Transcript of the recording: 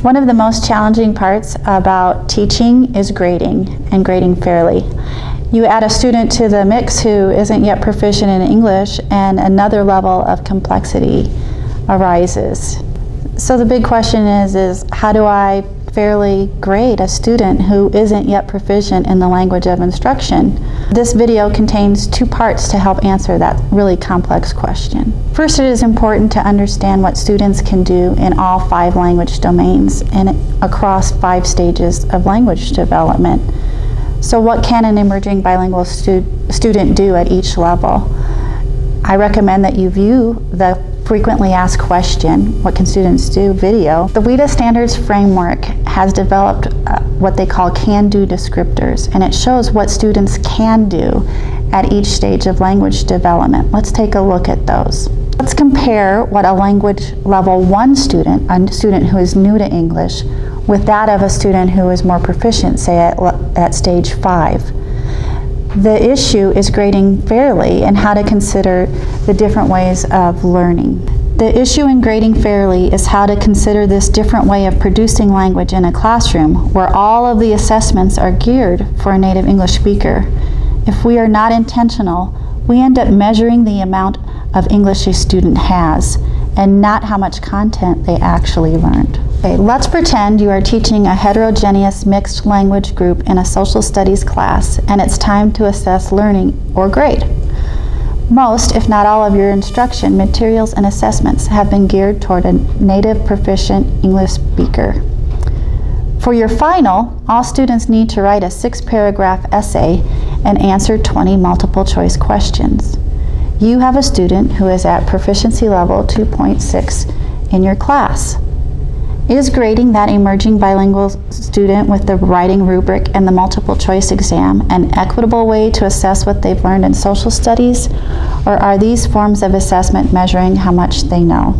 One of the most challenging parts about teaching is grading, and grading fairly. You add a student to the mix who isn't yet proficient in English, and another level of complexity arises. So the big question is how do I fairly grade a student who isn't yet proficient in the language of instruction? This video contains two parts to help answer that really complex question. First, it is important to understand what students can do in all 5 language domains and across 5 stages of language development. So what can an emerging bilingual student do at each level? I recommend that you view the frequently asked question, what can students do, video. The WIDA Standards Framework has developed what they call can-do descriptors, and it shows what students can do at each stage of language development. Let's take a look at those. Let's compare what a language level 1 student, a student who is new to English, with that of a student who is more proficient, say at stage 5. The issue is grading fairly and how to consider the different ways of learning. The issue in grading fairly is how to consider this different way of producing language in a classroom where all of the assessments are geared for a native English speaker. If we are not intentional, we end up measuring the amount of English a student has and not how much content they actually learned. Okay, let's pretend you are teaching a heterogeneous mixed language group in a social studies class and it's time to assess learning or grade. Most, if not all, of your instruction, materials, and assessments have been geared toward a native proficient English speaker. For your final, all students need to write a 6-paragraph essay and answer 20 multiple choice questions. You have a student who is at proficiency level 2.6 in your class. Is grading that emerging bilingual student with the writing rubric and the multiple choice exam an equitable way to assess what they've learned in social studies, or are these forms of assessment measuring how much they know?